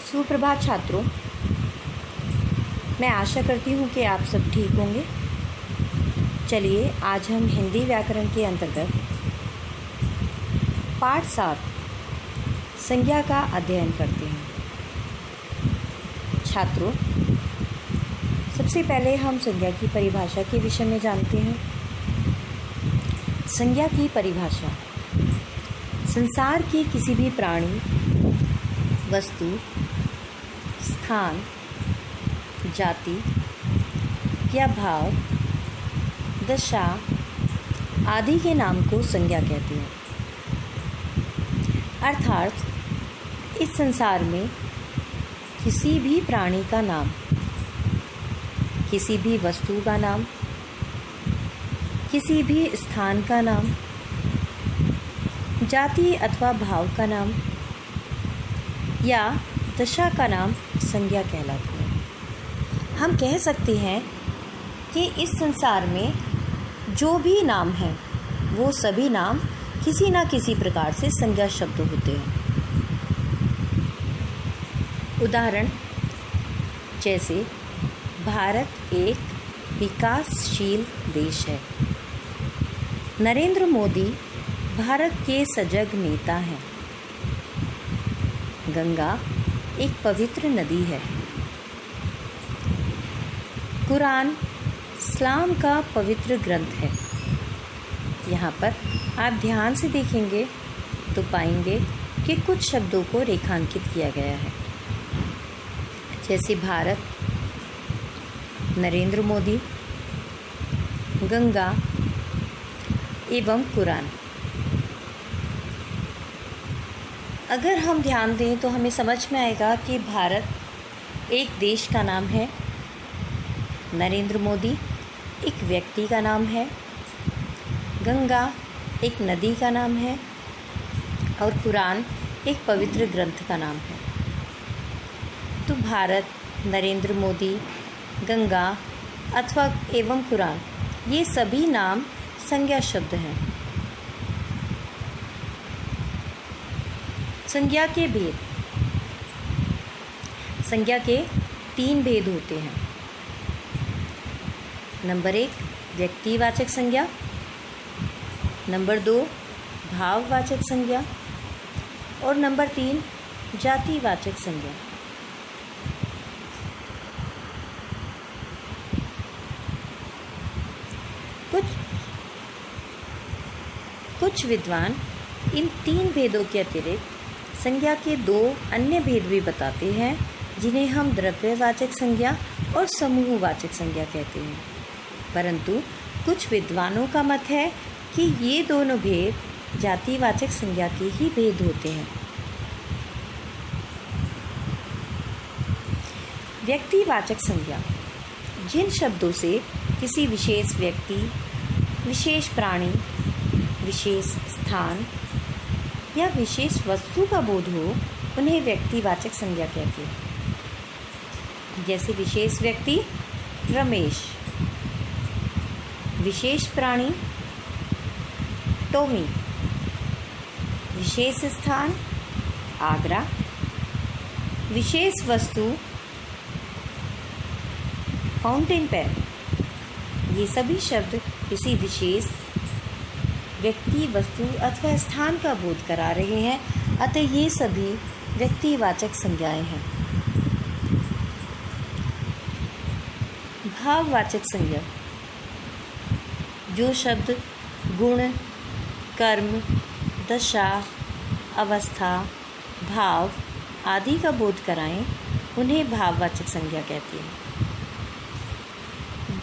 सुप्रभात छात्रों, मैं आशा करती हूँ कि आप सब ठीक होंगे। चलिए आज हम हिंदी व्याकरण के अंतर्गत पाठ 7 संज्ञा का अध्ययन करते हैं। छात्रों, सबसे पहले हम संज्ञा की परिभाषा के विषय में जानते हैं। संज्ञा की परिभाषा संसार के किसी भी प्राणी, वस्तु, स्थान, जाति या भाव, दशा आदि के नाम को संज्ञा कहते हैं। अर्थात इस संसार में किसी भी प्राणी का नाम, किसी भी वस्तु का नाम, किसी भी स्थान का नाम, जाति अथवा भाव का नाम या दशा का नाम संज्ञा कहलाती है। हम कह सकते हैं कि इस संसार में जो भी नाम है वो सभी नाम किसी न किसी प्रकार से संज्ञा शब्द होते हैं। उदाहरण जैसे भारत एक विकासशील देश है। नरेंद्र मोदी भारत के सजग नेता हैं। गंगा एक पवित्र नदी है। कुरान इस्लाम का पवित्र ग्रंथ है। यहाँ पर आप ध्यान से देखेंगे तो पाएंगे कि कुछ शब्दों को रेखांकित किया गया है, जैसे भारत, नरेंद्र मोदी, गंगा एवं कुरान। अगर हम ध्यान दें तो हमें समझ में आएगा कि भारत एक देश का नाम है, नरेंद्र मोदी एक व्यक्ति का नाम है, गंगा एक नदी का नाम है और कुरान एक पवित्र ग्रंथ का नाम है। तो भारत, नरेंद्र मोदी, गंगा अथवा एवं कुरान, ये सभी नाम संज्ञा शब्द हैं। संज्ञा के भेद। संज्ञा के 3 भेद होते हैं। नंबर 1 व्यक्तिवाचक संज्ञा, नंबर 2 भाववाचक संज्ञा और नंबर 3 जातिवाचक संज्ञा। कुछ विद्वान इन 3 भेदों के अतिरिक्त संज्ञा के 2 अन्य भेद भी बताते हैं, जिन्हें हम द्रव्यवाचक संज्ञा और समूहवाचक संज्ञा कहते हैं। परंतु कुछ विद्वानों का मत है कि ये दोनों भेद जातिवाचक संज्ञा के ही भेद होते हैं। व्यक्तिवाचक संज्ञा जिन शब्दों से किसी विशेष व्यक्ति, विशेष प्राणी, विशेष स्थान या विशेष वस्तु का बोध हो, उन्हें व्यक्तिवाचक संज्ञा कहते हैं। जैसे विशेष व्यक्ति रमेश, विशेष प्राणी टॉमी, विशेष स्थान आगरा, विशेष वस्तु फाउंटेन पेन। ये सभी शब्द किसी विशेष व्यक्ति, वस्तु अथवा स्थान का बोध करा रहे हैं, अतः ये सभी व्यक्तिवाचक संज्ञाएं हैं। भाववाचक संज्ञा जो शब्द गुण, कर्म, दशा, अवस्था, भाव आदि का बोध कराएं, उन्हें भाववाचक संज्ञा कहते हैं।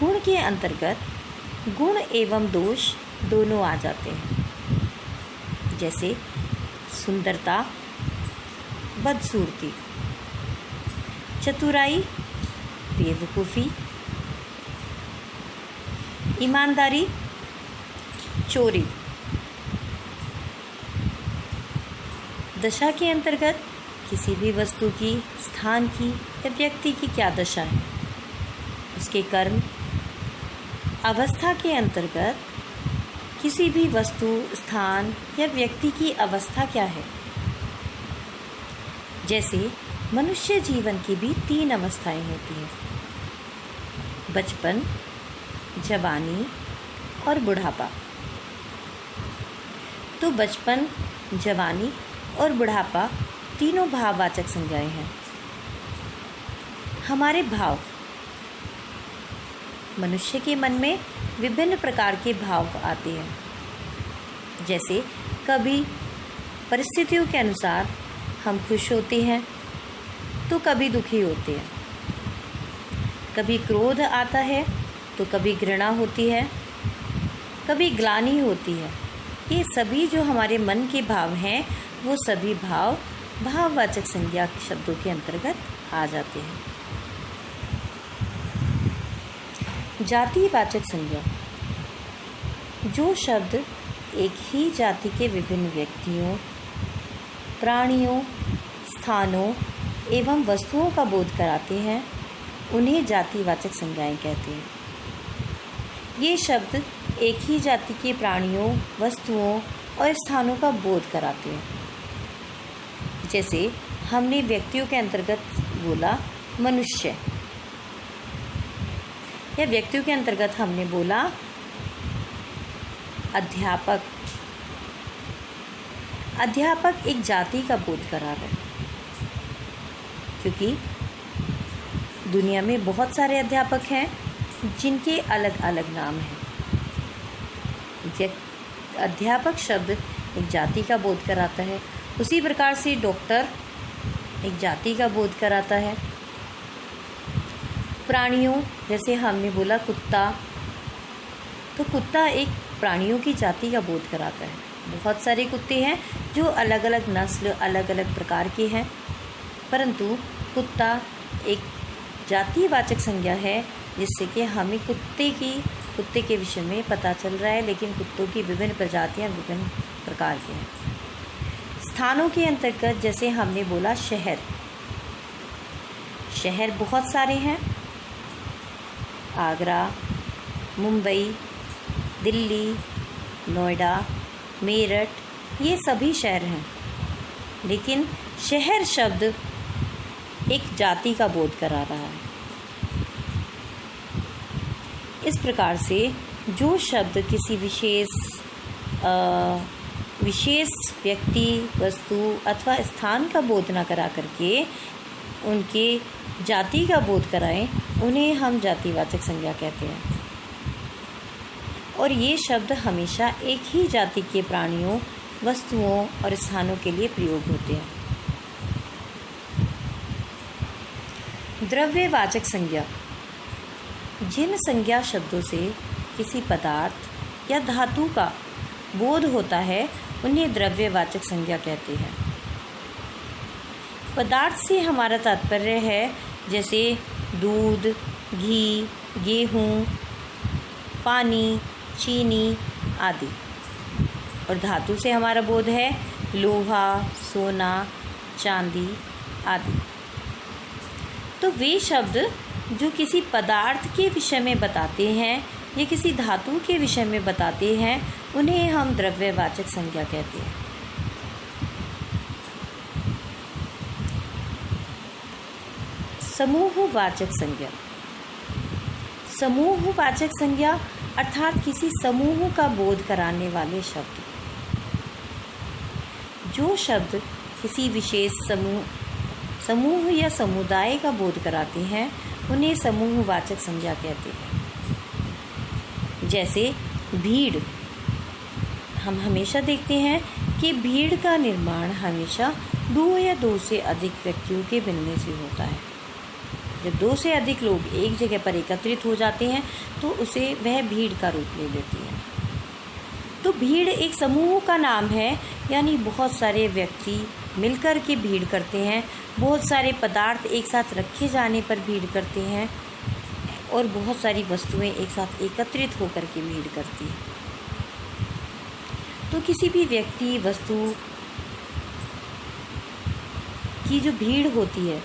गुण के अंतर्गत गुण एवं दोष दोनों आ जाते हैं, जैसे सुंदरता, बदसूरती, चतुराई, बेवकूफ़ी, ईमानदारी, चोरी। दशा के अंतर्गत किसी भी वस्तु की, स्थान की या व्यक्ति की क्या दशा है, उसके कर्म। अवस्था के अंतर्गत किसी भी वस्तु, स्थान या व्यक्ति की अवस्था क्या है, जैसे मनुष्य जीवन की भी 3 अवस्थाएं होती हैं: बचपन, जवानी और बुढ़ापा। तो बचपन, जवानी और बुढ़ापा तीनों भाववाचक संज्ञाएं हैं। हमारे भाव, मनुष्य के मन में विभिन्न प्रकार के भाव आते हैं। जैसे कभी परिस्थितियों के अनुसार हम खुश होते हैं तो कभी दुखी होते हैं, कभी क्रोध आता है तो कभी घृणा होती है, कभी ग्लानि होती है। ये सभी जो हमारे मन के भाव हैं वो सभी भाव भाववाचक संज्ञा के शब्दों के अंतर्गत आ जाते हैं। जातिवाचक संज्ञा, जो शब्द एक ही जाति के विभिन्न व्यक्तियों, प्राणियों, स्थानों एवं वस्तुओं का बोध कराते हैं उन्हें जातिवाचक संज्ञाएं कहते हैं। ये शब्द एक ही जाति के प्राणियों, वस्तुओं और स्थानों का बोध कराते हैं। जैसे हमने व्यक्तियों के अंतर्गत बोला मनुष्य, या व्यक्तियों के अंतर्गत हमने बोला अध्यापक। अध्यापक एक जाति का बोध करा रहा है, क्योंकि दुनिया में बहुत सारे अध्यापक हैं जिनके अलग अलग नाम हैं। अध्यापक शब्द एक जाति का बोध कराता है। उसी प्रकार से डॉक्टर एक जाति का बोध कराता है। प्राणियों, जैसे हमने बोला कुत्ता, तो कुत्ता एक प्राणियों की जाति का बोध कराता है। बहुत सारे कुत्ते हैं जो अलग अलग नस्ल, अलग अलग प्रकार के हैं, परंतु कुत्ता एक जातिवाचक संज्ञा है, जिससे कि हमें कुत्ते के विषय में पता चल रहा है। लेकिन कुत्तों की विभिन्न प्रजातियां विभिन्न प्रकार की हैं। स्थानों के अंतर्गत जैसे हमने बोला शहर, शहर बहुत सारे हैं। आगरा, मुंबई, दिल्ली, नोएडा, मेरठ, ये सभी शहर हैं। लेकिन शहर शब्द एक जाति का बोध करा रहा है। इस प्रकार से जो शब्द किसी विशेष व्यक्ति, वस्तु अथवा स्थान का बोध न करा करके उनके जाति का बोध कराएं, उन्हें हम जातिवाचक संज्ञा कहते हैं। और ये शब्द हमेशा एक ही जाति के प्राणियों, वस्तुओं और स्थानों के लिए प्रयोग होते हैं। द्रव्यवाचक संज्ञा, जिन संज्ञा शब्दों से किसी पदार्थ या धातु का बोध होता है उन्हें द्रव्यवाचक संज्ञा कहते हैं। पदार्थ से हमारा तात्पर्य है जैसे दूध, घी, गेहूँ, पानी, चीनी आदि। और धातु से हमारा बोध है लोहा, सोना, चांदी आदि। तो वे शब्द जो किसी पदार्थ के विषय में बताते हैं या किसी धातु के विषय में बताते हैं उन्हें हम द्रव्यवाचक संज्ञा कहते हैं। समूहवाचक संज्ञा, समूहवाचक संज्ञा अर्थात किसी समूह का बोध कराने वाले शब्द। जो शब्द किसी विशेष समूह या समुदाय का बोध कराते हैं उन्हें समूहवाचक संज्ञा कहते हैं। जैसे भीड़, हम हमेशा देखते हैं कि भीड़ का निर्माण हमेशा 2 या 2 से अधिक व्यक्तियों के मिलने से होता है। जब 2 से अधिक लोग एक जगह पर एकत्रित हो जाते हैं तो उसे वह भीड़ का रूप ले लेती है। तो भीड़ एक समूह का नाम है, यानी बहुत सारे व्यक्ति मिलकर के भीड़ करते हैं। बहुत सारे पदार्थ एक साथ रखे जाने पर भीड़ करते हैं और बहुत सारी वस्तुएं एक साथ एकत्रित होकर के भीड़ करती हैं। तो किसी भी व्यक्ति, वस्तु की जो भीड़ होती है,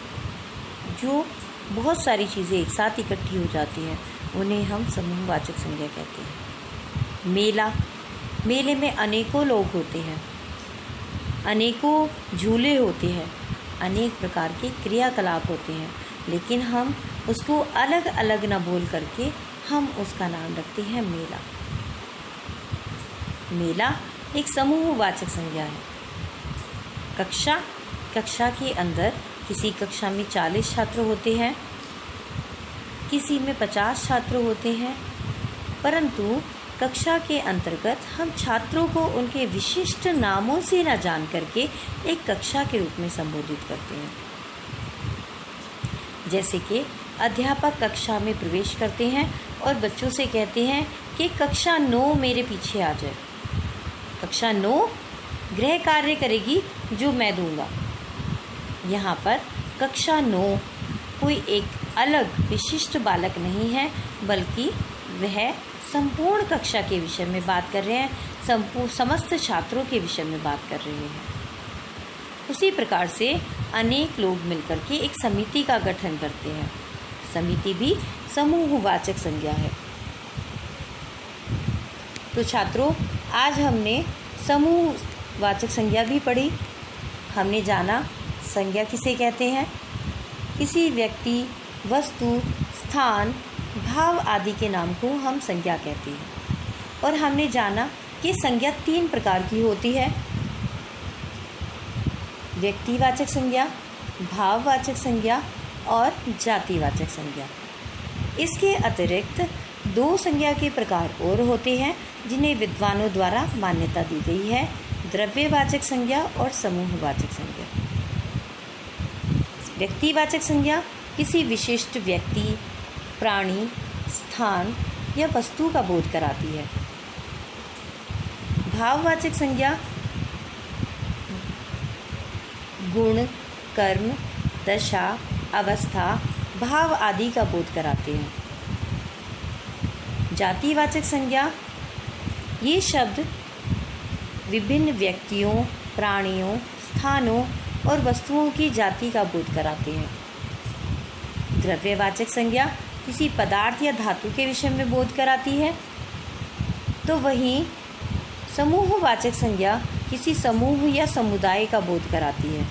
जो बहुत सारी चीज़ें एक साथ इकट्ठी हो जाती हैं, उन्हें हम समूहवाचक संज्ञा कहते हैं। मेला, मेले में अनेकों लोग होते हैं, अनेकों झूले होते हैं, अनेक प्रकार के क्रियाकलाप होते हैं, लेकिन हम उसको अलग अलग न बोल करके हम उसका नाम रखते हैं मेला। मेला एक समूहवाचक संज्ञा है। कक्षा के अंदर किसी कक्षा में 40 छात्र होते हैं, किसी में 50 छात्र होते हैं, परंतु कक्षा के अंतर्गत हम छात्रों को उनके विशिष्ट नामों से न जान करके एक कक्षा के रूप में संबोधित करते हैं। जैसे कि अध्यापक कक्षा में प्रवेश करते हैं और बच्चों से कहते हैं कि कक्षा 9 मेरे पीछे आ जाए। कक्षा 9 गृह कार्य करेगी जो मैं दूंगा। यहाँ पर कक्षा 9 कोई एक अलग विशिष्ट बालक नहीं है, बल्कि वह संपूर्ण कक्षा के विषय में बात कर रहे हैं, समस्त छात्रों के विषय में बात कर रहे हैं। उसी प्रकार से अनेक लोग मिलकर के एक समिति का गठन करते हैं। समिति भी समूहवाचक संज्ञा है। तो छात्रों, आज हमने समूहवाचक संज्ञा भी पढ़ी। हमने जाना संज्ञा किसे कहते हैं। किसी व्यक्ति, वस्तु, स्थान, भाव आदि के नाम को हम संज्ञा कहते हैं। और हमने जाना कि संज्ञा 3 प्रकार की होती है: व्यक्तिवाचक संज्ञा, भाववाचक संज्ञा और जातिवाचक संज्ञा। इसके अतिरिक्त 2 संज्ञा के प्रकार और होते हैं जिन्हें विद्वानों द्वारा मान्यता दी गई है: द्रव्यवाचक संज्ञा और समूहवाचक संज्ञा। व्यक्तिवाचक संज्ञा किसी विशिष्ट व्यक्ति, प्राणी, स्थान या वस्तु का बोध कराती है। भाववाचक संज्ञा गुण, कर्म, दशा, अवस्था, भाव आदि का बोध कराते हैं। जातिवाचक संज्ञा ये शब्द विभिन्न व्यक्तियों, प्राणियों, स्थानों और वस्तुओं की जाति का बोध कराते हैं। द्रव्यवाचक संज्ञा किसी पदार्थ या धातु के विषय में बोध कराती है, तो वहीं समूहवाचक संज्ञा किसी समूह या समुदाय का बोध कराती है।